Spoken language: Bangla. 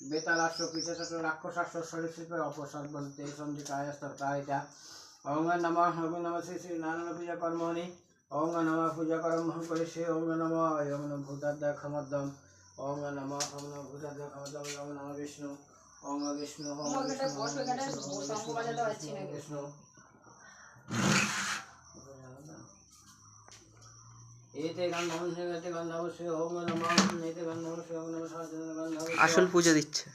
বেতালাস্য পিশাচাস্য রাক্ষসাস্য সরীসৃপে অপসাদ বলতে সঞ্জিকায়স্তর্কায়িতা ওং নমঃ শ্রী শ্রী নারায়ণ পূজা কর্মণি ওং নমঃ পূজা কর্ম করিষ্যে ওং নমঃ ওং নমঃ ভূতাদ্যা ক্ষমদ্দম ওং নমঃ ভূতাদ্যা ক্ষমদ্দম ওং নমঃ বিষ্ণু ওং বিষ্ণু ওং বিষ্ণু এতে গন্ধম এতে গন্ধম শ্রী ওং নমঃ এতে গন্ধম শ্রী ওং নমঃ আসল পুজো দিচ্ছে।